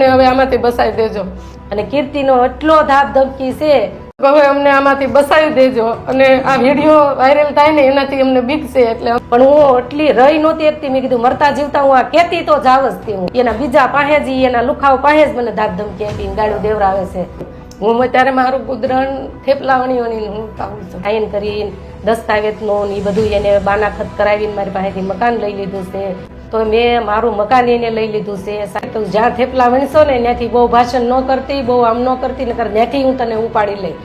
અમને હવે આમાંથી બસાવી દેજો અને કીર્તિનો એટલો ધાક ધમકી છે હવે અમને આમાંથી બસાવી દેજો અને આ વિડીયો વાયરલ થાય ને એનાથી અમને બીક છે એટલે પણ હું એટલી રહી નહોતી એકતી મેં કીધું મરતા જીવતા હું આ કેતી તો જાવ જ હતી હું એના બીજા પાસે જ એના લુખાવ પાસે જ મને ધાક ધમકી આપીને ગાળું દેવરાવે છે હું ત્યારે મારું ગુદરણ થેપલાવણીઓની હું ખાવું છું સાઈન કરીને દસ્તાવેજનો ને એ બધું એને બાનાખત કરાવીને મારી પાસેથી મકાન લઈ લીધું છે તો મેં મારું મકાન એને લઈ લીધું છે તો જ્યાં થેપલા વણશો ને ત્યાંથી બહુ ભાષણ ન કરતી બહુ આમ ન કરતી નકર ત્યાંથી હું તને ઉપાડી લઈ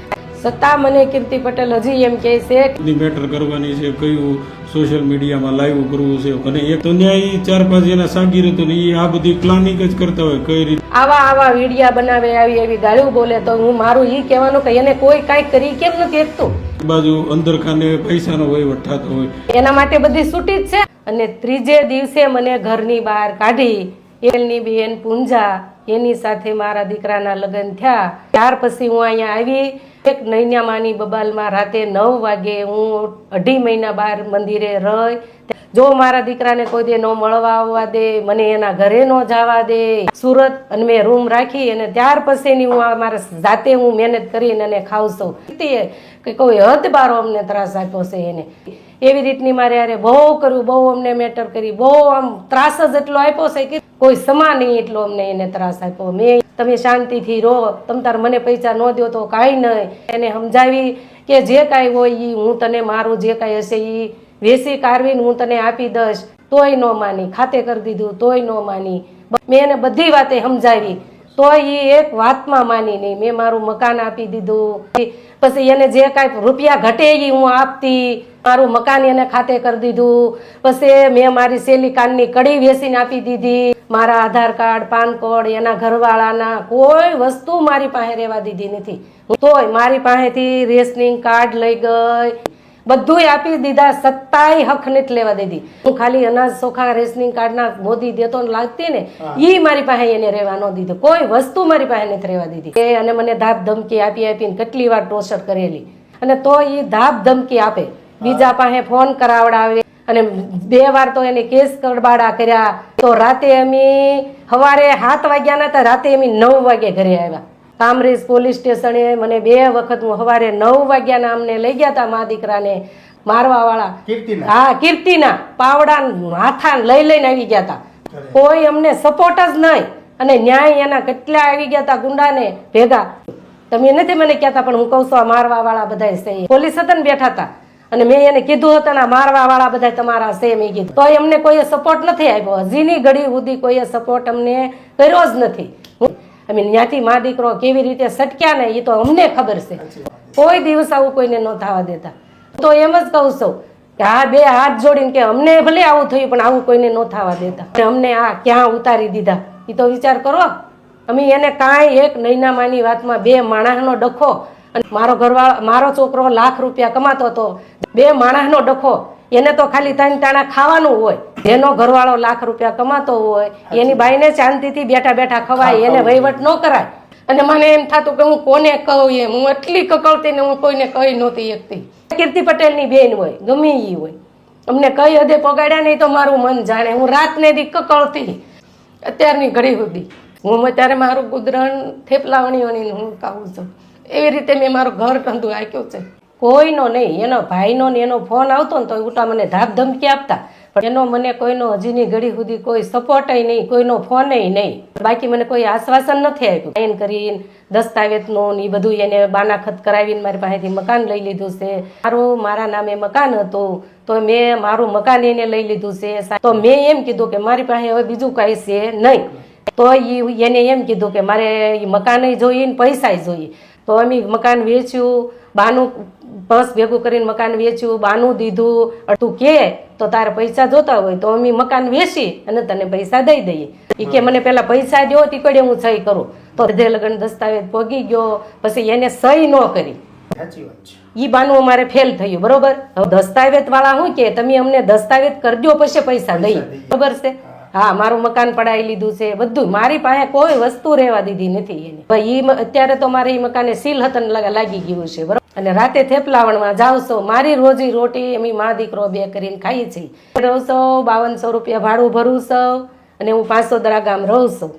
છતાં મને કીર્તિ પટેલ હજી એમ કહે છે મેટર કરવાની છે કયું સોશિયલ મીડિયામાં લાઈવ કરવું છે અને એક તો ન્યાય 4-5 એના સાગીર હતો ને એ આ બધી પ્લાનિંગ જ કરતા હોય કઈ રીતે આવા વિડીયા બનાવે આવી ગાળું બોલે તો હું મારું એ કહેવાનું કે એને કોઈ કાંઈ કરી કેમ નથી એકતું બાજુ અંદર ખાને પૈસાનો વહીવટ થતો હોય એના માટે બધી છૂટી જ છે અને ત્રીજે દિવસે મને ઘરની બહાર કાઢી એની બેન પૂંજા એની સાથે મારા દીકરાના લગ્ન થયા ત્યાર પછી હું અહીંયા આવી એક નૈન્યામાની બબાલમાં રાતે 9 વાગે હું 2.5 મહિના બહાર મંદિરે રહી જો મારા દીકરાને કોઈ દે ન મળવા આવવા દે મને એના ઘરે ન જવા દે સુરત અને મેં રૂમ રાખી અને ત્યાર પછીની હું મારા જાતે હું મહેનત કરીને અને ખાવ છું કે કોઈ હદ બારો અમને ત્રાસ આપ્યો છે એને એવી રીતની મારે યારે બહુ કર્યું બહુ અમને મેટર કરી બહુ આમ ત્રાસ જ એટલો આપ્યો છે કે કોઈ સમા નહીં એટલો અમને એને ત્રાસ આપ્યો મેં તમે શાંતિથી રહો તમ તાર મને પૈસા ન દો તો કાંઈ નહીં એને સમજાવી કે જે કાંઈ હોય એ હું તને મારું જે કાંઈ હશે એ વેસી કાઢવીને હું તને આપી દઈશ તોય ન માની ખાતે કરી દીધું તોય ન માની મેં એને બધી વાતે સમજાવી તોય એ એક વાતમાં માની નહીં મેં મારું મકાન આપી દીધું પછી એને જે કાંઈ રૂપિયા ઘટે એ હું આપતી મારું મકાન એને ખાતે કરી દીધું પછી મેં મારી સેલી કાનની કડી વેચીને આપી દીધી મારા આધાર કાર્ડ પાન કાર્ડ એના ઘરવાળાના કોઈ વસ્તુ મારી પાસે રહેવા દીધી નથી તોય મારી પાસેથી રેશનિંગ કાર્ડ લઈ ગઈ બધું આપી દીધા સત્તાય હક નથી લેવા દીધી હું ખાલી અનાજ ચોખા રેશનિંગ કાર્ડના મોદી દેતો લાગતી ને ઈ મારી પાસે એને રહેવા ન દીધું કોઈ વસ્તુ મારી પાસે નથી રહેવા દીધી અને મને ધાપ ધમકી આપીને કેટલી વાર ટોર્ચર કરેલી અને તો એ ધાપ ધમકી આપે બીજા પાસે ફોન કરાવડાવે અને 2 વાર તો એને કેસ કરબાડા કર્યા તો રાતે અમે સવારે 7 વાગ્યા ના રાતે અમે 9 વાગે ઘરે આવ્યા કામરેજ પોલીસ સ્ટેશને મને 2 વખત હું સવારે 9 વાગ્યાના અમને લઈ ગયા હતા મા દીકરાને મારવા વાળા હા કીર્તિના પાવડા હાથા લઈને આવી ગયા હતા કોઈ અમને સપોર્ટ જ નહીં અને ન્યાય એના કેટલા આવી ગયા હતા ગુંડાને ભેગા તમે નથી મને કહેતા પણ હું કહું છું આ મારવા વાળા બધા છે પોલીસ હતા ને બેઠા હતા અને મેં એને કીધું હતું ને મારવા વાળા બધા તમારા છે મેં કીધું તો અમને કોઈ સપોર્ટ નથી આપ્યો હજીની ઘડી સુધી કોઈ સપોર્ટ અમને કર્યો જ નથી અમે ત્યાંથી મા દીકરો કેવી રીતે સટક્યા ને એ તો અમને ખબર છે કોઈ દિવસ આવું કોઈને ન થવા દેતા તો એમ જ કહું છું કે આ 2 હાથ જોડીને કે અમને ભલે આવું થયું પણ આવું કોઈને ન થવા દેતા અમને આ ક્યાં ઉતારી દીધા એ તો વિચાર કરો અમે એને કાંઈ એક નૈનામાની વાતમાં 2 માણસનો ડખો અને મારો ઘરવાળો મારો છોકરો ₹1,00,000 રૂપિયા કમાતો હતો 2 માણસનો ડખો એને તો ખાલી 3 ટાણા ખાવાનું હોય જેનો ઘરવાળો ₹1,00,000 રૂપિયા કમાતો હોય એની બાઈને શાંતિથી બેઠા બેઠા ખવાય એને વહીવટ ન કરાય અને મને એમ થતું કે હું કોને કહું એમ હું એટલી કકળતી ને હું કોઈને કહી નહોતી શકતી કીર્તિ પટેલની બેન હોય ગમે એ હોય અમને કઈ હદે પગાડ્યા નહીં તો મારું મન જાણે હું રાતને દી કકળતી અત્યારની ઘડી સુધી હું અત્યારે મારું ગુદરણ થેપલાવણીઓની હું ખાવું છું એવી રીતે મેં મારું ઘર કંધું આંક્યું છે કોઈનો નહીં એનો ભાઈનો ને એનો ફોન આવતો ને તો ઉલટા મને ધાક ધમકી આપતા પણ એનો મને કોઈનો હજીની ઘડી સુધી કોઈ સપોર્ટ નહીં કોઈનો ફોન નહીં બાકી મને કોઈ આશ્વાસન નથી આપ્યું સાઈન કરીને દસ્તાવેજનો ને એ બધું એને બાનાખત કરાવીને મારી પાસેથી મકાન લઈ લીધું છે મારા નામે મકાન હતું તો મેં મારું મકાન એને લઈ લીધું છે તો મેં એમ કીધું કે મારી પાસે હવે બીજું કાંઈ છે નહીં તો એને એમ કીધું કે મારે મકાન જોઈએ ને પૈસા જોઈએ તો અમે મકાન વેચ્યું બાનું બસ ભેગું કરીને મકાન વેચ્યું બાનું દીધું તું કે તો તારે પૈસા જોતા હોય તો અમે મકાન વેચી અને તને પૈસા દઈ દઈએ એ કે મને પેલા પૈસા દો તીકડે હું સહી કરું તો હૃદય લગ્ન દસ્તાવેજ પોગી ગયો પછી એને સહી ન કરી ઈ બાનું અમારે ફેલ થયું બરોબર હવે દસ્તાવેજ વાળા શું કે તમે અમને દસ્તાવેજ કરજો પછી પૈસા દઈએ બરોબર છે હા મારું મકાન પડાવી લીધું છે બધું મારી પાસે કોઈ વસ્તુ રહેવા દીધી નથી એને અત્યારે તો મારે એ મકાને સીલ હતન લાગી ગયું છે બરોબર અને રાતે થેપલાવણમાં જાવ છો મારી રોજી રોટી અમે મા દીકરો 2 કરીને ખાઈએ છીએ રહું છું 5200 રૂપિયા ભાડું ભરું છું અને હું 500 ગામ રહું છું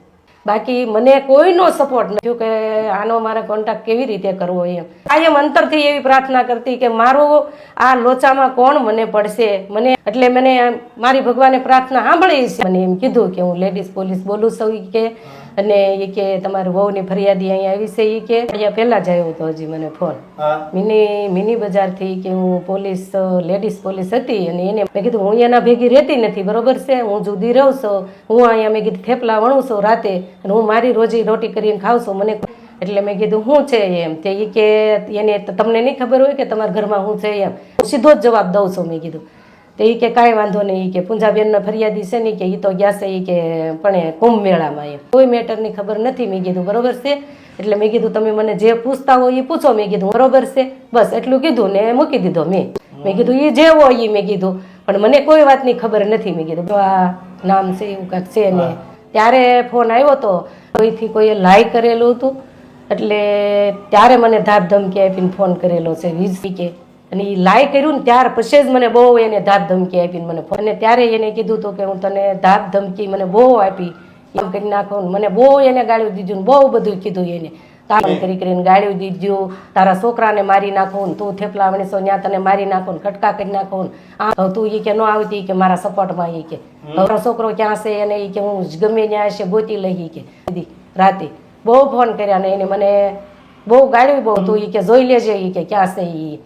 બાકી મને કોઈનો સપોર્ટ નથી કે આનો મારે કોન્ટેક્ટ કેવી રીતે કરવો એમ. કાયમ અંતરથી એવી પ્રાર્થના કરતી કે મારું આ લોચામાં કોણ મને પડશે. મને એટલે મને મારી ભગવાને પ્રાર્થના સાંભળી છે. મને એમ કીધું કે હું લેડીઝ પોલીસ બોલું છું ઈ કે, અને એ કે તમારી વહુની ફરિયાદી અહીંયા આવી છે ઈ કે. અહીંયા પહેલા જ આવ્યો હતો હજી મને ફોન મિની બજારથી કે હું પોલીસ લેડીઝ પોલીસ હતી, અને એને મેં કીધું હું એના ભેગી રહેતી નથી, બરોબર છે, હું જુદી રહું છું, હું અહીંયા મેં કીધું થેપલા વણું છું રાતે, અને હું મારી રોજી રોટી કરીને ખાઉં છું. મને એટલે મેં કીધું શું છે એમ. તે એ કે એને તમને નહીં ખબર હોય કે તમારા ઘરમાં શું છે એમ. સીધો જ જવાબ દઉં છું. મેં કીધું તો એ કે કાંઈ વાંધો નહીં, એ કે પૂંજાબેનના ફરિયાદી છે ને કે એ તો ગયા છે એ કે પણ કુંભ મેળામાં એમ કોઈ મેટરની ખબર નથી. મેં કીધું બરોબર છે. એટલે મેં કીધું તમે મને જે પૂછતા હોય એ પૂછો. મેં કીધું બરોબર છે, બસ એટલું કીધું ને મૂકી દીધો. મેં કીધું એ જે હોય એ મેં કીધું, પણ મને કોઈ વાતની ખબર નથી. મેં કીધું આ નામ છે એવું કાંઈક છે ને. ત્યારે ફોન આવ્યો હતો કોઈથી કોઈએ લાઈ કરેલું હતું, એટલે ત્યારે મને ધાક ધમકી આપીને ફોન કરેલો છે વીજ કે, અને એ લાઈ કર્યું ને ત્યાર પછી જ મને બહુ એને ધાક ધમકી આપીને મને ફોન, અને ત્યારે એને કીધું હતું કે હું તને ધાક ધમકી મને બહુ આપી એમ કરી નાખો. મને બહુ એને ગાળ્યું દીધું, બહુ બધું કીધું એને કામ કરીને ગાળ્યું દીધું, તારા છોકરાને મારી નાખું, તું થેપલા વણીશો ત્યાં તને મારી નાખું, ખટકા કરી નાખું, આ તું એ કે ન આવતી કે મારા સપોર્ટમાં એ કે મારો છોકરો ક્યાં છે, અને એ કે હું ગમે ત્યાં હશે ગોતી લઈ કે. રાતે બહુ ફોન કર્યા ને એને મને બહુ ગાળ્યું બહુ, તું એ કે જોઈ લેજે એ કે ક્યાં છે એ.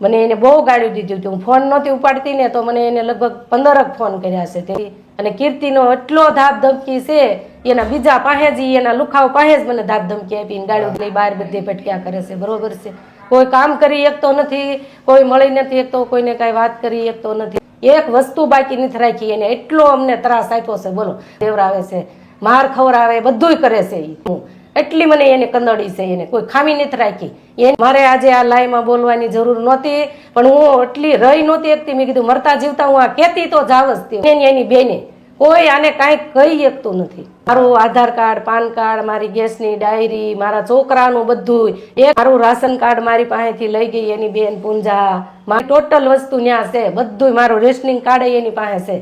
મને એને બહુ ગાળ્યું દીધું હતું. હું ફોન નહોતી ઉપાડતી ને તો મને એને લગભગ 15 ફોન કર્યા છે તે. અને કીર્તિનો એટલો ધાક ધમકી છે, એના બીજા પાસે જ એના લુખાવ પાસે જ મને ધાક ધમકી આપીને ગાળ્યું લઈ બહાર બધે ભટક્યા કરે છે. બરોબર છે. કોઈ કામ કરી શકતો નથી, કોઈ મળી નથી શકતો, કોઈને કાંઈ વાત કરી શકતો નથી. એક વસ્તુ બાકી નથી રાખી એને. એટલો અમને ત્રાસ આપ્યો છે બોલો. દેવરાવે છે, માર ખવરાવે, બધુંય કરે છે હું. એટલી મને એને કંદડી છે, એને કોઈ ખામી નથી રાખી. એ મારે આજે આ લાઈમાં બોલવાની જરૂર નહોતી, પણ હું એટલી રહી નહોતી એકતી. મેં કીધું મરતા જીવતા હું આ કહેતી તો જાવ જ એની બેને. કોઈ આને કાંઈ કહી શકતું નથી. મારું આધાર કાર્ડ, પાન કાર્ડ, મારી ગેસની ડાયરી, મારા છોકરાનું બધું, એક મારું રાશન કાર્ડ મારી પાસેથી લઈ ગઈ એની બેન પૂંજા. મારી ટોટલ વસ્તુ ત્યાં છે, બધું મારું રેશનિંગ કાર્ડ એની પાસે છે.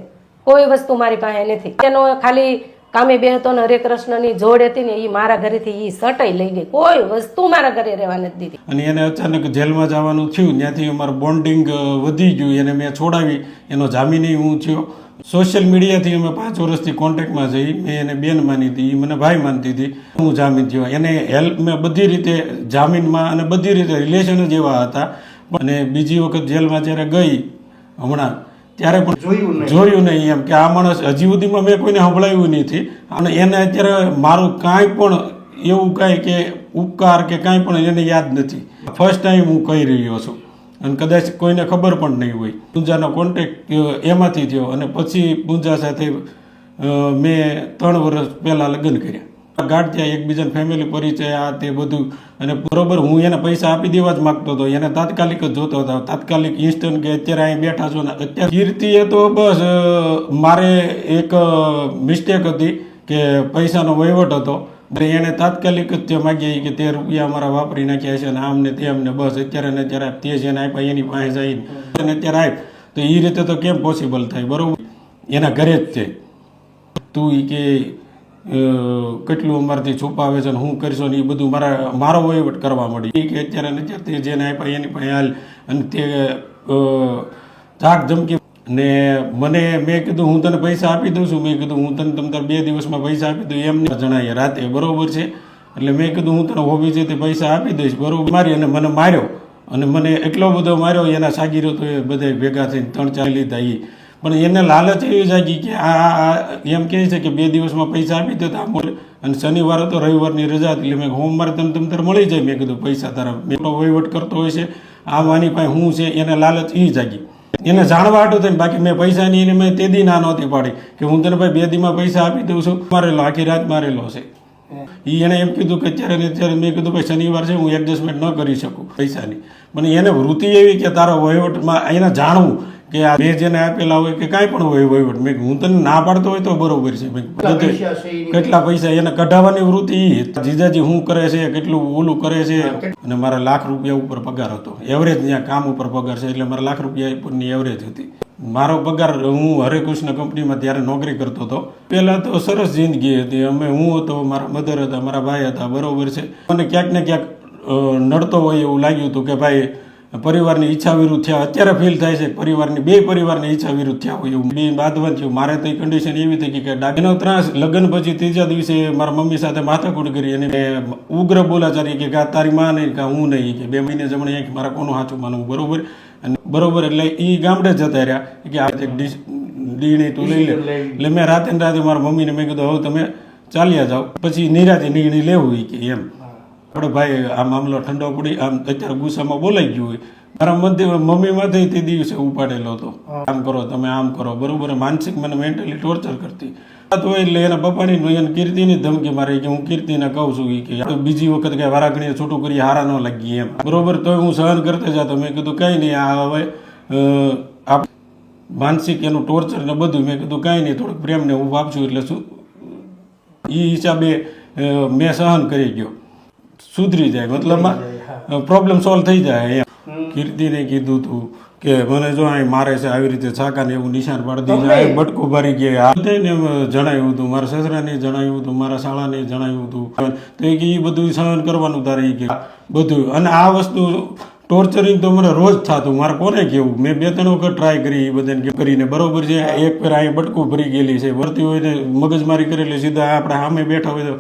કોઈ વસ્તુ મારી પાસે નથી. એનો ખાલી કામે બેહતો ને હરે કૃષ્ણની જોડ હતી ને એ મારા ઘરેથી એ સટાઈ લઈ ગઈ. કોઈ વસ્તુ મારા ઘરે રહેવા નથી દીધી. અને એને અચાનક જેલમાં જવાનું થયું, ત્યાંથી અમારું બોન્ડિંગ વધી ગયું. એને મેં છોડાવી, એનો જામીન હું થયો. સોશિયલ મીડિયાથી અમે 5 વર્ષથી કોન્ટેક્ટમાં જઈ. મેં એને બેન માની હતી, એ મને ભાઈ માનતી હતી. હું જામીન થયો. એને હેલ્પ મેં બધી રીતે જામીનમાં અને બધી રીતે રિલેશન જ એવા હતા. અને બીજી વખત જેલમાં જ્યારે ગઈ હમણાં, ત્યારે પણ જોયું નહીં એમ કે આ માણસ હજી સુધીમાં મેં કોઈને સંભળાવ્યું નથી. અને એને અત્યારે મારું કાંઈ પણ એવું કાંઈ કે ઉપકાર કે કાંઈ પણ એને યાદ નથી. ફર્સ્ટ ટાઈમ હું કહી રહ્યો છું, અને કદાચ કોઈને ખબર પણ નહીં હોય. પૂંજાનો કોન્ટેક્ટ એમાંથી થયો, અને પછી પૂંજા સાથે મેં 3 વર્ષ પહેલાં લગ્ન કર્યા. ગાઢ ત્યાં એકબીજાને ફેમિલી પરિચય આ તે બધું. અને બરોબર હું એને પૈસા આપી દેવા જ માગતો હતો. એને તાત્કાલિક જ જોતો હતો, તાત્કાલિક ઇન્સ્ટન્ટ કે અત્યારે અહીં બેઠા છો ને. અત્યારે કીર્તિએ તો બસ મારે એક મિસ્ટેક હતી કે પૈસાનો વહીવટ હતો. એને તાત્કાલિક જ તે માગ્યા કે 13 રૂપિયા અમારા વાપરી નાખ્યા છે, અને આમને તેમને બસ અત્યારે ને અત્યારે તે જેને આપ્યા એની પાસે જઈને અને અત્યારે આપ. તો એ રીતે તો કેમ પોસિબલ થાય? બરોબર એના ઘરે જ છે. તું એ કે કેટલું અમારાથી છુપાવે છે ને હું કરીશું ને એ બધું મારો વહીવટ કરવા મળી. એ કે અત્યારે ને અત્યારે તે જેને આપ્યા એની પાસે હાલ. અને તે ધાક ધમકી ને મને મેં કીધું હું તને પૈસા આપી દઉં છું. મેં કીધું હું તને તમારે 2 દિવસમાં પૈસા આપી દઉં એમને જણાય રાતે. બરોબર છે. એટલે મેં કીધું હું તને હોબી છે તે પૈસા આપી દઈશ. બરોબર મારી. અને મને માર્યો, અને મને એટલો બધો માર્યો. એના સાગીરો તો એ બધા ભેગા થઈને 3-4 લીધા. એ પણ એને લાલચ એવી જાગી કે આ એમ કહે છે કે 2 દિવસમાં પૈસા આપી દે તો આ મળે. અને શનિવારે તો રવિવારની રજા હતી. એટલે મેં સોમવારે તમ મળી જાય. મેં કીધું પૈસા તારા મેં વહીવટ કરતો હોય છે, આમ આની પાસે હું છે. એને લાલચ એ જાગી. એને જાણવા હાટું થઈને. બાકી મેં પૈસાની એને મેં તે દી ના નહોતી પાડી કે હું તને ભાઈ 2 દીમાં પૈસા આપી દઉં છું. મારેલો આખી રાત મારેલો છે. એને એમ કીધું કે અત્યારે ને અત્યારે. મેં કીધું ભાઈ શનિવાર છે, હું એડજસ્ટમેન્ટ ન કરી શકું પૈસાની. પણ એને વૃત્તિ એવી કે તારો વહીવટમાં એને જાણવું કે આ મેં જેને આપેલા હોય કે કાંઈ પણ હોય વહીવટ. મેં હું તને ના પાડતો હોય તો બરોબર છે. કેટલા પૈસા એને કઢાવવાની વૃત્તિ. જીજાજી શું કરે છે, કેટલું ઓલું કરે છે. અને મારા ₹1,00,000 ઉપર પગાર હતો. એવરેજ ત્યાં કામ ઉપર પગાર છે, એટલે મારા ₹1,00,000 ઉપરની એવરેજ હતી. મારો પગાર હું હરેકૃષ્ણ કંપનીમાં ત્યારે નોકરી કરતો હતો. પહેલાં તો સરસ જિંદગી હતી. હું હતો, મારા મધર હતા, મારા ભાઈ હતા, બરોબર છે. મને ક્યાંક ને ક્યાંક નડતો હોય એવું લાગ્યું હતું કે ભાઈ પરિવારની ઈચ્છા વિરુદ્ધ થયા. અત્યારે ફીલ થાય છે બે પરિવારની ઈચ્છા વિરુદ્ધ થયા હોય એવું બે બાંધવાન થયું. મારે તો એ કન્ડિશન એવી થઈ કે એનો ત્રાસ લગ્ન પછી ત્રીજા દિવસે મારા મમ્મી સાથે માથાકૂટ કરી અને ઉગ્ર બોલાચારી કે તારી માં નહીં કે હું નહીં કે 2 મહિને જમણે મારા કોનું સાચું માનવું, બરોબર. અને બરોબર એટલે એ ગામડે જતા રહ્યા કે આ ડીણી તું લઈ લે. એટલે મેં રાતે ને રાતે મારા મમ્મીને મેં કીધું હવે તમે ચાલ્યા જાઓ, પછી નિરાતે નિર્ણય લેવું કે એમ. આપણે ભાઈ આ મામલો ઠંડો પડી આમ અત્યારે ગુસ્સામાં બોલાઈ ગયું હોય. મારા મમ્મીમાંથી તે દિવસે ઉપાડેલો હતો, આમ કરો તમે આમ કરો, બરોબર. માનસિક મને મેન્ટલી ટોર્ચર કરતી તો એટલે એના પપ્પાની એને કીર્તિની ધમકી મારી કે હું કીર્તિને કહું છું કે બીજી વખત કઈ વારાઘડીએ છૂટું કરી હારા ન લાગી એમ, બરોબર. તો હું સહન કરતા જતો. મેં કીધું કઈ નહીં, આ હવે માનસિક એનું ટોર્ચર ને બધું. મેં કીધું કઈ નહીં, થોડુંક પ્રેમને હું વાપશું એટલે શું એ હિસાબે મેં સહન કરી ગયો, સુધરી જાય, મતલબમાં પ્રોબ્લેમ સોલ્વ થઈ જાય એમ. કીર્તિને કીધું તું કે મને જો અહીં મારે છે આવી રીતે છાકાને એવું નિશાન પાડી દીધું, બટકું ભરી ગયા. બધાને જણાવ્યું હતું, મારા સસરાને જણાવ્યું હતું, મારા શાળાને જણાવ્યું હતું. તો એ બધું સહન કરવાનું તારે કે બધું. અને આ વસ્તુ ટોર્ચરિંગ તો મને રોજ થતું, મારે કોને કેવું. મેં 2-3 વખત ટ્રાય કરી એ બધાને કરીને, બરોબર છે. એક ફેર અહીં બટકું ભરી ગયેલી છે, ભરતી હોય ને મગજમારી કરેલી, સીધા આપણે સામે બેઠા હોય તો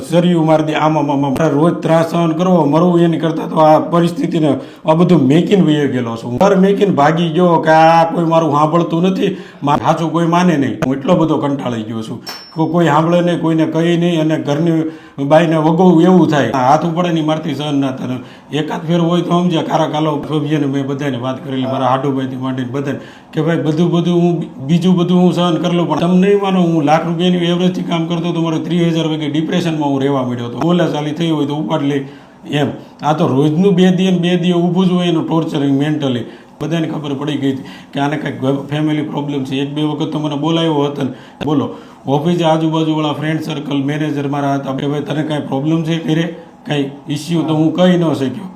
સરિયું મારી દે આમાં. રોજ ત્રાસ સહન કરવો, મરવું એની કરતા તો આ પરિસ્થિતિને આ બધું મેકીને વહી ગયેલો છું. ઘર મેકીને ભાગી ગયો કે આ કોઈ મારું સાંભળતું નથી, સાચું કોઈ માને નહીં. હું એટલો બધો કંટાળી ગયો છું, કોઈ સાંભળે નહીં, કોઈને કહી નહીં. અને ઘરની બાઈને વગોવું એવું થાય, હાથ ઉપડે નહીં મારથી સહન ના થાય. એકાદ ફેર હોય તો સમજ્યા કારા કાલો સભ્યને મેં બધાને વાત કરેલી, મારા હાડુભાઈથી માંડીને બધાને કે ભાઈ બધું હું બીજું બધું હું સહન કરી લઉં, પણ તમને નહીં માનો હું લાખ રૂપિયાની એવરેજથી કામ કરતો તો મારે 30,000 વાગે ડિપ્રેશનમાં હું રહેવા મળ્યો હતો. બોલા ચાલી થઈ હોય તો ઉપાડ લે એમ. આ તો રોજનું 2 દિવસ ઊભું જ હોય એનું ટોર્ચરિંગ મેન્ટલી. બધાને ખબર પડી ગઈ કે આને કંઈક ફેમિલી પ્રોબ્લેમ છે. 1-2 વખત તો મને બોલાવ્યો હતો ને, બોલો ઓફિસે આજુબાજુવાળા ફ્રેન્ડ સર્કલ મેનેજર મારા હતા કે ભાઈ તને કાંઈ પ્રોબ્લેમ છે ઘરે, કાંઈ ઇસ્યુ, તો હું કહી ન શક્યો.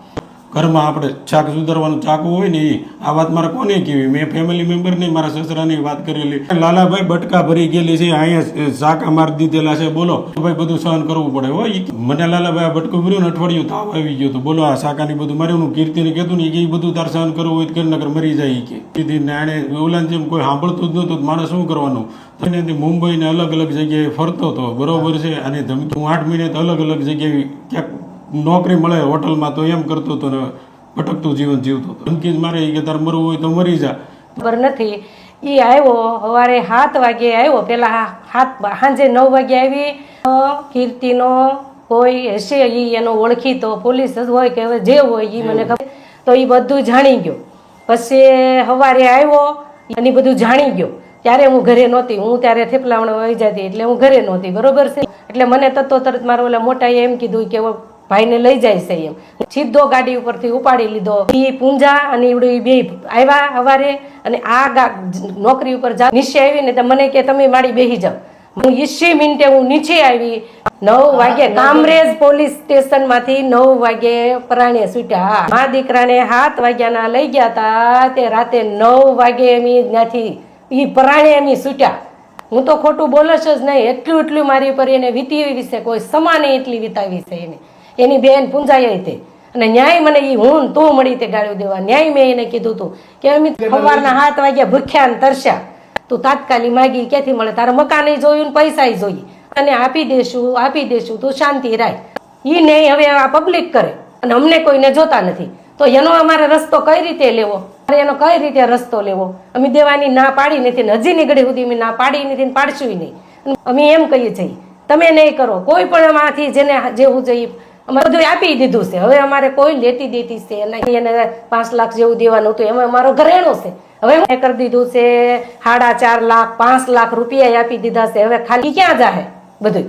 ઘરમાં આપણે ચાક સુધારવાનું ચાકુ હોય ને એ આ વાત મારે કોને કહેવી. મેં ફેમિલી મેમ્બરને મારા સસરાની વાત કરેલી, લાલાભાઈ બટકા ભરી ગયેલી છે, અહીંયા ચાકા મારી દીધેલા છે, બોલો ભાઈ બધું સહન કરવું પડે હોય. મને લાલાભાઈ આ બટકું ભર્યું ને અઠવાડિયું તાવ આવી ગયો તો બોલો આ શાકાની બધું માર્યું. હું કીર્તિને કહેતું ને એ બધું તાર સહન કરવું હોય તો નગર મરી જાય કે કીધીને આણે ઓલાને જેમ કોઈ સાંભળતું જ નહોતું, મારે શું કરવાનું. મુંબઈને અલગ અલગ જગ્યાએ ફરતો હતો, બરોબર છે. અને ધમકી હું 8 મહિને અલગ અલગ જગ્યાએ ક્યાંક નોકરી મળે હોટલમાં તો એમ કરતો હતો ને ભટકતું જીવન જીવતો હતો. ધમકી જ મારે કે તારે મરવું હોય તો મરી જા. ખબર નથી. એ આવ્યો સવારે 7 વાગે આવ્યો, પેલા સાંજે 9 વાગે આવી. કીર્તિનો કોઈ હશે એ એનો ઓળખીતો પોલીસ હોય કે હવે જે હોય એ મને ખબર, તો એ બધું જાણી ગયો. પછી સવારે આવ્યો અને બધું જાણી ગયો. ત્યારે હું ઘરે નહોતી, હું ત્યારે થેપલાવણ વહી જતી એટલે હું ઘરે નહોતી, બરોબર છે. એટલે મને તરત મારો ઓલા મોટાએ એમ કીધું કે ભાઈને લઈ જાય છે એમ. સીધો ગાડી ઉપરથી ઉપાડી લીધો. એ પૂંજા અને એવડું 2 આવ્યા સવારે અને આ નોકરી ઉપર જા નીચે આવી ને મને કે તમે મારી બેસી જાઓ. હું 20 મિનિટે હું નીચે આવી. 9 વાગે કામરેજ પોલીસ સ્ટેશન માંથી 9 વાગે પરાણે છૂટ્યા. મા દીકરાને 7 વાગ્યાના લઈ ગયા હતા, તે રાતે 9 વાગે એમ ત્યાંથી એ પરાણે એમ છૂટ્યા. હું તો ખોટું બોલશ જ નહીં, એટલું મારી ઉપર એને વીતી વિશે કોઈ સમાને એટલી વિતાવી છે એને. એની બેન પૂંજાઈ હતી અને ન્યાય મને એ હું તું મળી તે ગાળ્યું દેવા. ન્યાય મેં એને કીધું હતું કે અમે સવારના 7 વાગ્યા ભૂખ્યા ને તરસ્યા, તું તાત્કાલિક માગી ક્યાંથી મળે, તારે મકાને જોયું ને પૈસા જોઈએ, અને આપી દેશું તું શાંતિ રાખ. એ નહીં હવે આ પબ્લિક કરે અને અમને કોઈને જોતા નથી, તો એનો અમારે રસ્તો કઈ રીતે લેવો, એનો કઈ રીતે રસ્તો લેવો. અમે દેવાની ના પાડી નથી ને હજી ની ઘડી સુધી અમે ના પાડી નથી ને પાડશું નહીં. અમે એમ કહીએ છીએ તમે નહીં કરો, કોઈ પણ એમાંથી જેને જેવું જોઈએ અમારે બધું આપી દીધું છે. હવે અમારે કોઈ લેતી દેતી છે એને 5 લાખ જેવું દેવાનું હતું, એમાં અમારો ઘરેણો છે. હવે મેં કરી દીધું છે 4.5 લાખ 5 લાખ રૂપિયા આપી દીધા છે. હવે ખાલી ક્યાં જાહે બધું,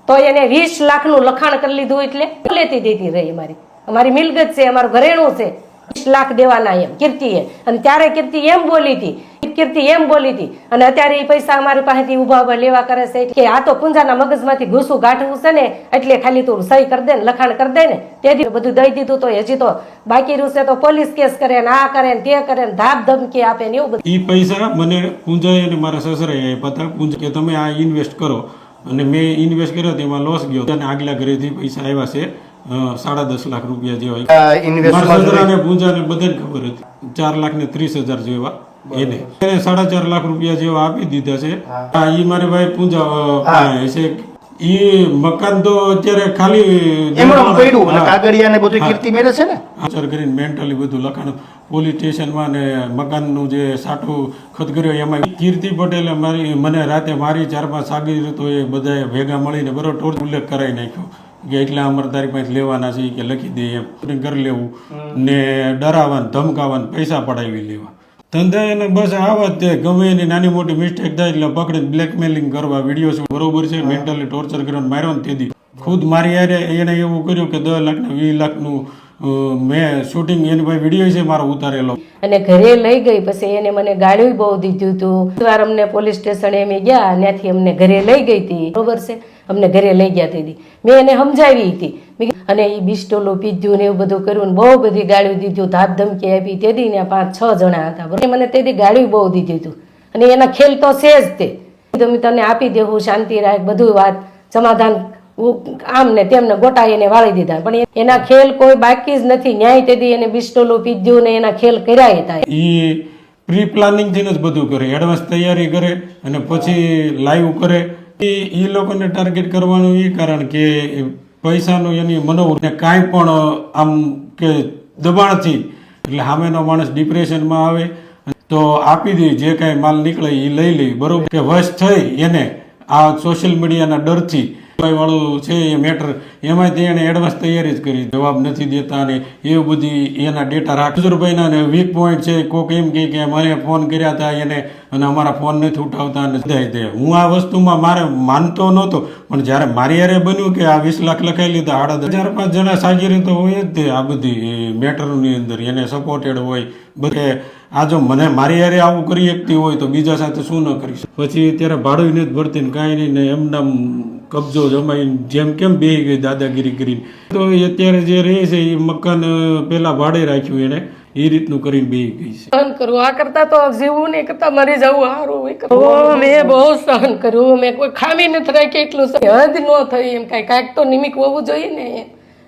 તો એને 20 લાખનું લખાણ કરી લીધું એટલે લેતી દેતી રહી. અમારી મિલકત છે, અમારું ઘરેણું છે, 20 લાખ દેવાના એમ કીર્તિએ. અને ત્યારે કીર્તિ એમ બોલી હતી કીર્તિ એમ બોલી હતી અને અત્યારે એ પૈસા અમારી પાસેથી ઉભા લેવા કરે છે કે આ તો પૂંજાના મગજમાંથી ઘૂસું ગાંઠવું છે ને એટલે ખાલી તું સહી કરી દે ને લખાણ કરી દે ને તેથી બધું દઈ દીધું તો હજી તો બાકી રહ્યું છે તો પોલીસ કેસ કરે ને આ કરે ને તે કરે ને ધાપ ધમકી આપે ને એવું બધું. એ પૈસા મને પૂંજાએ અને મારા સસરાએ આપ્યા હતા. પૂંજા કે તમે આ ઇન્વેસ્ટ કરો અને મેં ઇન્વેસ્ટ કર્યો તેમાં લોસ ગયો અને આગલા ઘરેથી પૈસા આવ્યા છે 10.5 લાખ રૂપિયા જેવા. મારા સસરાને પૂંજાને બધાને ખબર હતી 4,30,000 જેવા એને 4.5 લાખ રૂપિયા જેવા આપી દીધા છે. ઈ મારી ભાઈ પૂંજા છે. ઈ મકાન તો અત્યારે ખાલી કાગળિયા બધું કીર્તિ મેળે છે ને આચાર કરીને મેન્ટલી બધું લખાણ પોલીસ સ્ટેશનમાં ને મકાનનું જે સાટું ખત કર્યો એમાં કીર્તિ પટેલે મને રાતે મારી 4-5 સાગીરતોએ બધાએ ભેગા મળીને બરોબર ઉલ્લેખ કરાવી નાખ્યો કે એટલા અમારે તારી પાસે લેવાના છે કે લખી દે એમ કરી લેવું ને ડરાવવાનું ધમકાવાનું પૈસા પડાવી લેવા ધંધા એને બસ આવા જ તે ગમે એની નાની મોટી મિસ્ટેક થાય એટલે પકડીને બ્લેકમેલિંગ કરવા વિડીયો બરોબર છે મેન્ટલી ટોર્ચર કરીને માર્યો ને તેથી ખુદ મારી યારે એને એવું કર્યું કે 10 લાખ ને 20 લાખનું મેં શૂટિંગ એની ભાઈ વિડીયો છે મારો ઉતારેલો અને ઘરે લઈ ગઈ પછી એને મને ગાળ્યું બહુ દીધું હતું. વાર અમને પોલીસ સ્ટેશને અમે ગયા ત્યાંથી અમને ઘરે લઈ ગઈ હતી બરોબર છે અમને ઘરે લઈ ગયા હતી મેં એને સમજાવી હતી અને એ બિસ્ટોલો પીધું ને એવું બધું કર્યું ને બહુ બધી ગાળ્યું દીધું ધાપ ધમકી આપી તેથી ને 5-6 જણા હતા બરોબર મને તેથી ગાળ્યું બહુ દીધું હતું અને એના ખેલ તો છે જ તે તમે તને આપી દેવું શાંતિ રાખ બધું વાત સમાધાન આમ ને તેમને ગોટા એને વાળી દીધા પણ એના ખેલ કોઈ બાકી જ નથી. ન્યાય તેથી એને બિસ્ટોલો પીધું ને એના ખેલ કર્યા હતા. એ પ્રી પ્લાનિંગ થી જ બધું કરે એડવાન્સ તૈયારી કરે અને પછી લાઈવ કરે. એ લોકોને ટાર્ગેટ કરવાનું એ કારણ કે પૈસાનું એની મનોવૃત્તિ કાંઈ પણ આમ કે દબાણથી એટલે સામેનો માણસ ડિપ્રેશનમાં આવે તો આપી દે જે કાંઈ માલ નીકળે એ લઈ લે બરોબર કે વશ થઈ એને આ સોશિયલ મીડિયાના ડરથી વાળું છે એ મેટર એમાંથી એને એડવાન્સ તૈયારી જ કરી જવાબ નથી દેતા અને એવું બધી એના ડેટા રાખ હજુરભાઈના ને વીક પોઈન્ટ છે કોક એમ કે મને ફોન કર્યા હતા એને અને અમારા ફોન નથી ઉઠાવતા અને બધા હું આ વસ્તુમાં મારે માનતો નહોતો પણ જ્યારે મારી યારે બન્યું કે આ 20 લાખ લખાઈ લીધા 4-5 જણા સાગીરી તો હોય જ તે આ બધી મેટરની અંદર એને સપોર્ટેડ હોય બધે આ જો મને મારી યારે આવું કરી શકતી હોય તો બીજા સાથે શું ન કરીશ. પછી અત્યારે ભાડું નથી ભરતી ને કાંઈ નહીં ને એમના કબજો જમાઈને જેમ કેમ બેહી ગઈ દાદાગીરી કરીને તો અત્યારે જે રહે છે એ મકાન પેલા ભાડે રાખ્યું એને એ રીતનું કરીને બેહી ગઈ છે. સહન કરવું આ કરતા તો જીવવું નહીં કરતા મરી જવું સારું. મેં બહુ સહન કર્યું મેં કોઈ ખામી નથી રાખી એટલું હદ ન થઈ એમ કાંઈક તો નિમિત્ત હોવું જોઈએ ને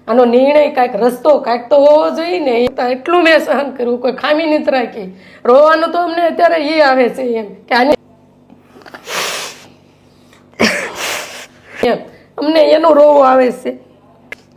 આનો નિર્ણય કાંઈક રસ્તો કાંઈક તો હોવો જોઈએ ને એટલું મેં સહન કર્યું કોઈ ખામી નથી રાખી. રોવાનું તો અમને અત્યારે એ આવે છે એમ કે આને અમને એનો રોવો આવે છે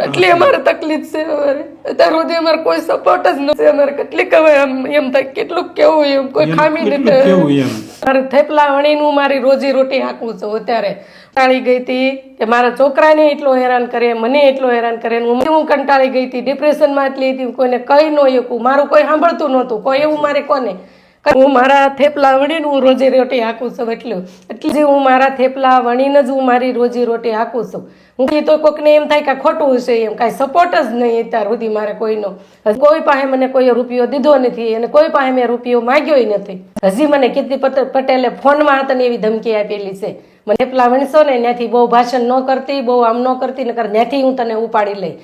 એટલી અમારે તકલીફ છે. અમારે અત્યાર સુધી અમારે કોઈ સપોર્ટ જ નથી. અમારે કેટલીક હવે એમ થાય કેટલું કેવું એમ કોઈ ખામી નથી. મારે થેપલા વણીનું મારી રોજી રોટી હાંકું છું. અત્યારે કંટાળી ગઈ હતી કે મારા છોકરાને એટલો હેરાન કરે મને એટલો હેરાન કરે હું કંટાળી ગઈ હતી ડિપ્રેશનમાં એટલી હતી કોઈને કહી ન શકું મારું કોઈ સાંભળતું નહોતું કોઈ એવું મારે કોને હું મારા થેપલા વણીને હું રોજી રોટી હાંકું છું એટલે હું મારા થેપલા વણીને જ હું મારી રોજી રોટી હાંકું છું. હું તો કોઈકને એમ થાય કે ખોટું છે એમ કાંઈ સપોર્ટ જ નહીં અત્યાર સુધી મારે કોઈનો. કોઈ પાસે મને કોઈ રૂપિયો દીધો નથી અને કોઈ પાસે મેં રૂપિયો માંગ્યો નથી. હજી મને કીર્તિ પટેલે ફોનમાં તને એવી ધમકી આપેલી છે મને થેપલા વણશો ને ત્યાંથી બહુ ભાષણ ન કરતી બહુ આમ ન કરતી નકર ત્યાંથી હું તને ઉપાડી લઈ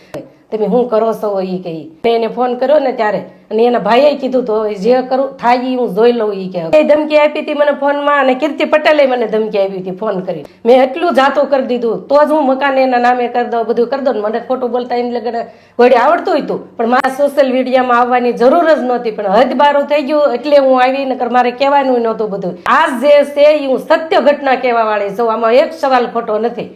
તમે શું કરો છો એ કહી મેં એને ફોન કર્યો ને ત્યારે અને એના ભાઈએ કીધું તો જે કરું થાય હું જોઈ લઉં એ કે ધમકી આપી હતી મને ફોનમાં અને કીર્તિ પટેલે મને ધમકી આપી હતી ફોન કરી મેં એટલું જાતું કરી દીધું તો જ હું મકાન એના નામે કરી દઉં બધું કરી દઉં મને ખોટું બોલતા એને લગન વળી આવડતું હતું પણ મારા સોશિયલ મીડિયામાં આવવાની જરૂર જ નહોતી પણ હદ બારું થઈ ગયું એટલે હું આવી નકર મારે કહેવાનું નહોતું બધું. આજ જે છે એ હું સત્ય ઘટના કહેવા વાળી છું. આમાં એક સવાલ ખોટો નથી.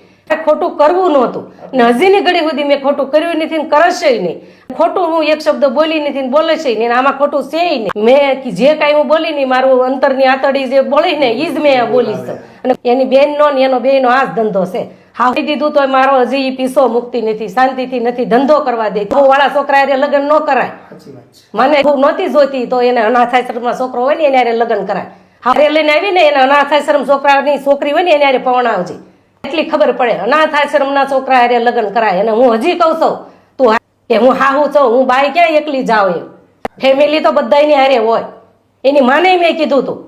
ખોટું કરવું નહોતું ને હજીની ઘડી સુધી મેં ખોટું કર્યું નથી ને કરશે નહીં. ખોટું હું એક શબ્દ બોલી નથી બોલે છે ને આમાં ખોટું છે નહીં. મેં જે કાંઈ હું બોલી નહીં મારું અંતરની આતડી જે બોલી ને એ જ મેં બોલીશ અને એની બેનનો ને એનો બેનો આ જ ધંધો છે. હા દીધું તો મારો હજી પીસો મુકતી નથી શાંતિથી નથી ધંધો કરવા દે વાળા છોકરા એ લગ્ન ન કરાય. મને નહોતી જોતી તો એને અનાથાશ્રમમાં છોકરો હોય ને એને લગ્ન કરાય. હારે લઈને આવી ને એને અનાથાશ્રમ છોકરાની છોકરી હોય ને એને પવણાવજે એટલી ખબર પડે. અનાથાશ્રમના છોકરા હારે લગ્ન કરાય અને હું હજી કહું છું તું કે હું હાહુ છું હું બાઈ ક્યાં એકલી જાઉં એમ ફેમિલી તો બધાની હારે હોય. એની માને મેં કીધું તું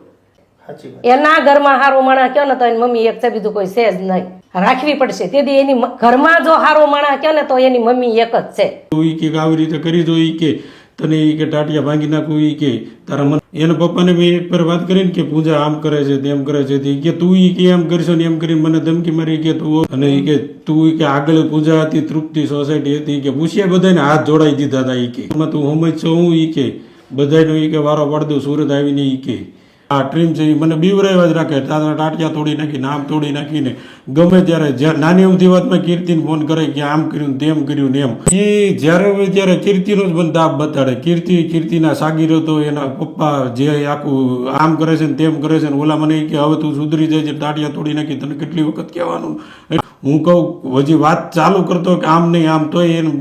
સાચી વાત. એના ઘરમાં હારો માણા કયો ને તો એની મમ્મી એક છે, બીજું કોઈ છે જ નહીં. રાખવી પડશે તેથી એની ઘરમાં જો હારો માણા કયો ને તો એની મમ્મી એક જ છે. તું ઈ કે આવી રીતે કરી દો, ઈ કે તને ઈ કે ટાટિયા ભાંગી નાખું, ઈ કે તારા મન એના પપ્પાને મેં એક પર વાત કરીને કે પૂજા આમ કરે છે તેમ કરે છે, ઈ કે તું ઈ કે એમ કરશો ને એમ કરીને મને ધમકી મારી કે તું, અને ઈ કે તું ઈ કે આગળ પૂજા હતી, તૃપ્તિ સોસાયટી હતી, ઈ કે પૂછ્યા બધાને હાથ જોડાઈ દીધા હતા, ઈ કે એમાં તું સમજ છો હું, ઈ કે બધાનો ઈ કે વારો પાડ દઉં સુરત આવીને, ઈ કે આ ટ્રીમ છે ઈ મને બીવરાવ્યા જ રાખે, તારા ટાટિયા તોડી નાખીને આમ તોડી નાખીને ગમે ત્યારે નાની અમથી વાતમાં કીર્તિને ફોન કરે કે આમ કર્યું તેમ કર્યું ને એમ. એ જ્યારે હોય ત્યારે કીર્તિનો જ મને દાબ બતાડે. કીર્તિના સાગીરો તો એના પપ્પા જે આખું આમ કરે છે ને તેમ કરે છે ને ઓલા મને કે હવે તું સુધરી જાય છે, ટાટિયા તોડી નાખી, તને કેટલી વખત કહેવાનું. હું કહું હજી વાત ચાલુ કરતો કે આમ નહીં આમ, તોય એને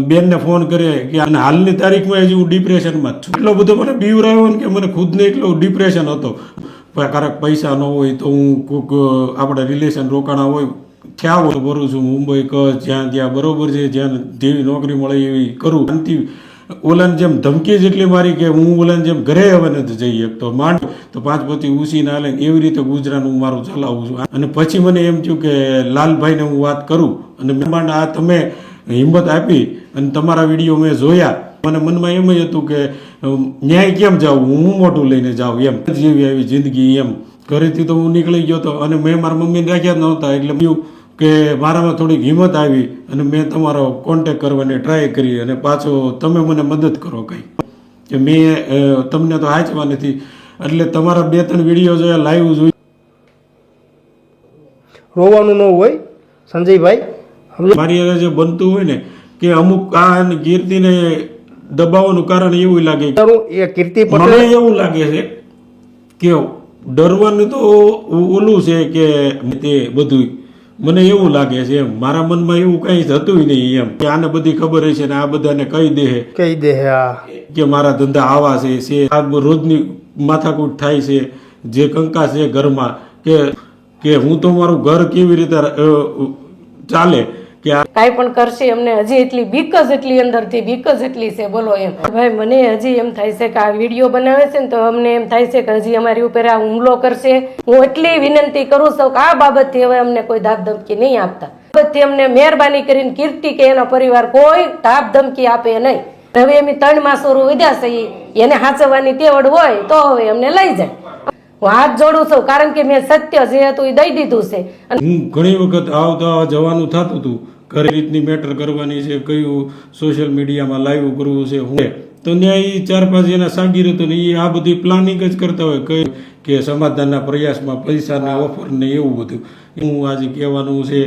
બેનને ફોન કરે કે અને હાલની તારીખમાં હજી હું ડિપ્રેશનમાં જ છું. એટલો બધો મને બીવરાયો ને કે મને ખુદને એટલો ડિપ્રેશન હતો. ક્યારેક પૈસા ન હોય તો હું કોઈક આપણે રિલેશન રોકાણા હોય થયા હોય ભરું છું, મુંબઈ કચ્છ જ્યાં ત્યાં બરોબર છે, જ્યાં જેવી નોકરી મળે એવી કરું. શાંતિ ઓલાને જેમ ધમકી જેટલી મારી કે હું ઓલાને જેમ ઘરે હવે નથી જઈ શકતો, માંડ તો 5 પોતી ઉસીને હાલે, એવી રીતે ગુજરાત હું મારું ચલાવું છું. અને પછી મને એમ થયું કે લાલભાઈને હું વાત કરું, અને મહેમાન આ તમે હિંમત આપી અને તમારા વિડીયો મેં જોયા, મને મનમાં એમ જ હતું કે ન્યાય કેમ જાઉં, હું મોટું લઈને જાઉં એમ, જેવી આવી જિંદગી એમ. ઘરેથી તો હું નીકળી ગયો હતો અને મેં મારા મમ્મીને રાખ્યા જ નહોતા, એટલે કહ્યું કે મારામાં થોડીક હિંમત આવી અને મેં તમારો કોન્ટેક કરવાની ટ્રાય કરી, અને પાછો તમે મને મદદ કરો કંઈ કે મેં તમને તો હાચવા નથી, એટલે તમારા 2-3 વિડીયો જોયા, લાઈવ જોઈ. રોવાનું ન હોય સંજયભાઈ. મારી આગળ જે બનતું હોય ને કે અમુક આ કીર્તિને દબાવવાનું કારણ એવું લાગે, એ કીર્તિ મને પટેલ એવું લાગે છે કે ડરવાનું તો ઓલું છે કે તે બધું મને એવું લાગે છે એમ. મારા મનમાં એવું કઈ થતું નહીં એમ કે આને બધી ખબર હશે ને આ બધાને કહી દે કહી દે કે મારા ધંધા આવા છે આ રોજની માથાકૂટ થાય છે, જે કંકાસ છે ઘરમાં કે હું તો મારું ઘર કેવી રીતે ચાલે કે કાંઈ પણ કરશે અમને હજી એટલી બીક જ એટલી અંદરથી બીક જ એટલી છે, બોલો એમ. ભાઈ મને હજી એમ થાય છે કે આ વિડીયો બનાવે છે ને તો અમને એમ થાય છે કે હજી અમારી ઉપર આ હુમલો કરશે. હું એટલી વિનંતી કરું છું કે આ બાબતથી હવે અમને કોઈ ધાક ધમકી નહીં આપતા. બાબતથી અમને મહેરબાની કરીને કીર્તિ કે એનો પરિવાર કોઈ ધાક ધમકી આપે નહીં. હવે એમ 3 માસોરું વધ્યા છે, એને હાચવવાની તેવડ હોય તો હવે અમને લઈ જાય. હું હાથ જોડું છું કારણ કે મેં સત્ય જે હતું એ દઈ દીધું છે. હું ઘણી વખત આવતા જવાનું થતું હતું, કઈ રીતની મેટર કરવાની છે, કયું સોશિયલ મીડિયામાં લાઈવ કરવું છે, હું તો ત્યાં 4-5 એના સાગીર હતો ને એ આ બધી પ્લાનિંગ જ કરતા હોય કઈ કે સમાધાનના પ્રયાસમાં પૈસાના ઓફર ને એવું બધું. હું આજે કહેવાનું છે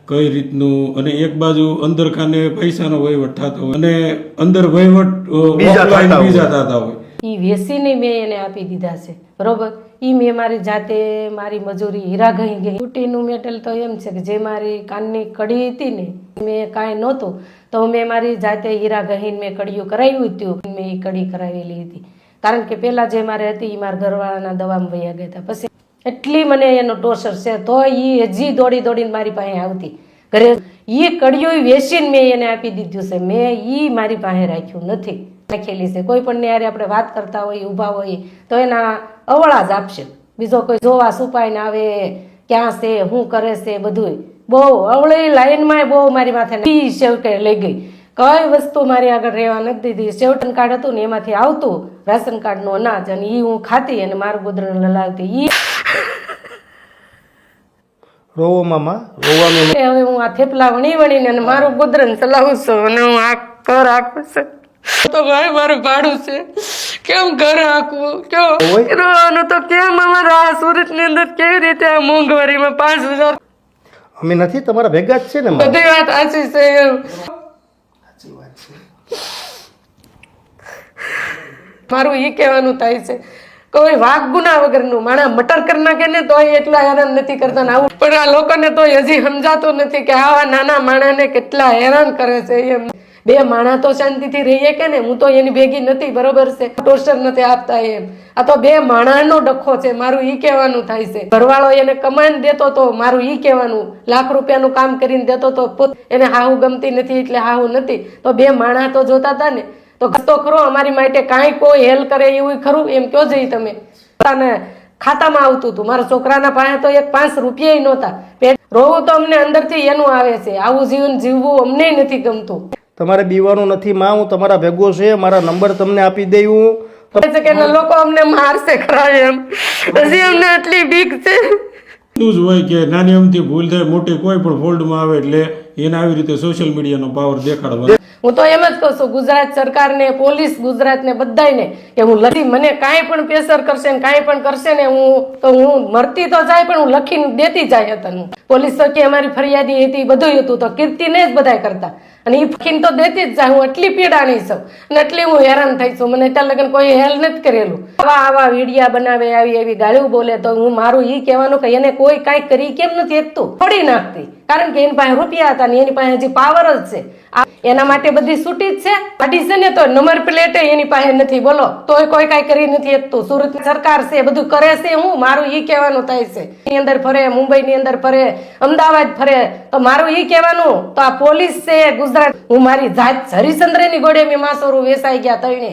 કઈ રીતનું, અને એક બાજુ અંદર ખાને પૈસાનો વહીવટ થતો હોય અને અંદર વહીવટ બીજા થતા હોય. એ વેસીને મેં એને આપી દીધા છે, બરોબર. એ મેં મારી જાતે મારી મજૂરી હીરા ગઈ ગઈ. તૂટીનું મેટલ તો એમ છે કે જે મારી કાનની કડી હતી ને મેં કાંઈ નહોતું તો મેં મારી જાતે હીરા ગહીને મેં કડીયું કરાવ્યું હતું, મેં એ કડી કરાવેલી હતી. કારણ કે પહેલાં જે મારે હતી એ મારા ઘરવાળાના દવામાં વયા ગયા હતા. પછી એટલી મને એનો ટોર્ચર છે તો એ હજી દોડી દોડીને મારી પાસે આવતી ઘરે. એ કડીયું વેચીને મેં એને આપી દીધું છે, મેં એ મારી પાસે રાખ્યું નથી, રાખેલી છે. કોઈ પણ યારે આપણે વાત કરતા હોઈએ ઊભા હોઈએ તો એના અવળા જ આપશે, બીજો કોઈ જોવા સુપાઈને આવે ક્યાં છે શું કરે છે બધું બહુ અવળી લાઈનમાં બહુ મારી માથે સેવટે લઈ ગઈ. કઈ વસ્તુ મારી આગળ રહેવા નથી દીધી. સેવટન કાર્ડ હતું ને એમાંથી આવતું રાશન કાર્ડનું અનાજ અને એ હું ખાતી અને મારું ગુદરણ લલાવતી. રોવો મામા રોવાનું. હવે હું આ થેપલા વણી વણીને અને મારું ગુદરણ ચલાવું છું અને હું આ ઘર આખું છે તો ભાઈ મારું ભાડું છે, કેમ ઘર આખવું કેવું રહેવાનું તો કેમ અમારા આ સુરત ની અંદર કેવી રીતે આ મોંઘવારીમાં 5,000 અમે નથી તમારા ભેગા જ છે ને. બધી વાત સાચી છે એમ. મારું ઈ કહેવાનું થાય છે કોઈ વાઘ ગુના વગરનું માણા મટર કરી નાખે ને તો એટલા હેરાન નથી કરતા ને આવું, પણ આ લોકોને તો હજી સમજાતું નથી કે આવા નાના માણાને કેટલા હેરાન કરે છે એમ. 2 માણા તો શાંતિથી રહીએ કે ને, હું તો એની ભેગી નથી, બરોબર છે, ટોસ્ટર નથી આપતા એમ. આ તો 2 માણાનો ડખો છે, મારું ઈ કહેવાનું થાય છે. ઘરવાળો એને કમાઈને દેતો તો મારું ઈ કહેવાનું, લાખ રૂપિયાનું કામ કરીને દેતો તો એને હાહુ ગમતી નથી એટલે હાહુ નથી, તો 2 માણા તો જોતા હતા ને. તો ખરો અમારી માટે કાંઈ કોઈ હેલ્પ કરે એવું ખરું એમ કયો જઈ તમે. ખાતામાં આવતું હતું. મારા છોકરાના પાસે તો એક 5 રૂપિયા નહોતા. રોવું તો અમને અંદરથી એનું આવે છે. આવું જીવન જીવવું અમને નથી ગમતું. તમારે બીવાનું નથી માં, હું તમારા ભેગો છે, મારા નંબર તમને આપી દઈ. હું છે કે એના લોકો અમને મારશે ખરા એમ, હજી અમને એટલી બીક છે. એટલું જ હોય કે નાની અમથી ભૂલ થાય, મોટી કોઈ પણ ફોલ્ડમાં આવે એટલે એને આવી રીતે સોશિયલ મીડિયાનો પાવર દેખાડવાનો. હું તો એમ જ કહું છું ગુજરાત સરકારને, પોલીસ ગુજરાતને, બધાયને કે હું લખી, મને કાંઈ પણ પ્રેશર કરશે ને કાંઈ પણ કરશે ને હું મરતી તો જાય પણ હું લખીને દેતી જાય હતા. પોલીસ ચોકી અમારી ફરિયાદી હતી, બધું હતું, તો કીર્તિને જ બધાય કરતા અને એ લખીને તો દેતી જ જાય. હું એટલી પીડાણી છું અને એટલી હું હેરાન થઈ છું. મને ત્યાં લગન કોઈ હેલ્પ નથી કરેલું. આવા વિડીયા બનાવે, આવી એવી ગાળ્યું બોલે, તો હું મારું ઈ કહેવાનું કે એને કોઈ કાંઈ કરી કેમ નથી એકતું, છોડી નાખતી. કારણ કે એની પાસે રૂપિયા હતા ને એની પાસે હજી પાવર જ છે. એના માટે બધી છૂટી જ છે. ગાડી છે ને તો નંબર પ્લેટે એની પાસે નથી, બોલો, તોય કોઈ કાંઈ કરી નથી એકતું. સુરત સરકાર છે, બધું કરે છે. હું મારું ઈ કહેવાનું થાય છે. એની અંદર ફરે, મુંબઈની અંદર ફરે, અમદાવાદ ફરે, તો મારું ઈ કહેવાનું તો આ પોલીસ છે ગુજરાત. હું મારી જાત હરિશ્ચંદ્રની ગોળે મેં માસોરું વેસાઈ ગયા થઈને.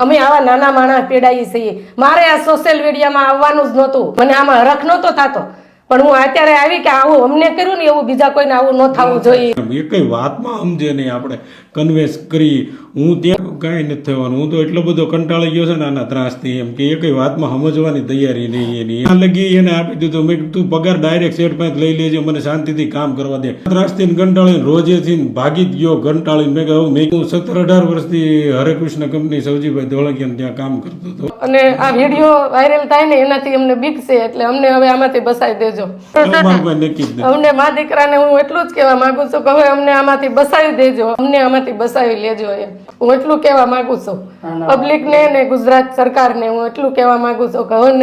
અમે આવા નાના માણસ પીડાઈ છીએ. મારે આ સોશિયલ મીડિયામાં આવવાનું જ નહોતું, મને આમાં હરખ નહોતો થતો, પણ હું અત્યારે આવી કે આવું અમને કર્યું ને એવું બીજા કોઈને આવું ન થવું જોઈએ. એ કઈ વાતમાં સમજે નહીં, આપણે કન્વેન્સ કરી. હું ત્યાં કાંઈ નથી થવાનું. હું તો એટલો બધો કંટાળી ગયો છે ને આના ત્રાસથી, એમ કે એ કઈ વાતમાં સમજવાની તૈયારી નહીં એની. આ લગી એને આપી દીધું. મેં તું પગાર ડાયરેક્ટ સેટ પાસે લઈ લેજે, મને શાંતિથી કામ કરવા દે. ત્રાસથી કંટાળીને રોજેથી ભાગી જ ગયો કંટાળીને. મેં કહ્યું હું 17-18 વર્ષથી હરેકૃષ્ણ કંપની સૌજીભાઈ ધોળકિયાને ત્યાં કામ કરતો હતો. અને આ વિડીયો વાયરલ થાય ને એનાથી અમને બીક છે, એટલે અમને હવે આમાંથી બસાવી દેજો. મારું કોઈ નક્કી જ નથી. અમને મા દીકરાને હું એટલું જ કહેવા માંગુ છું કે હવે અમને આમાંથી બસાવી દેજો, અમને આમાંથી બસાવી લેજો એમ હું એટલું કહેવા માંગુ છું. પબ્લિકને ને ગુજરાત સરકારને હું એટલું કહેવા માંગુ છું કે હવે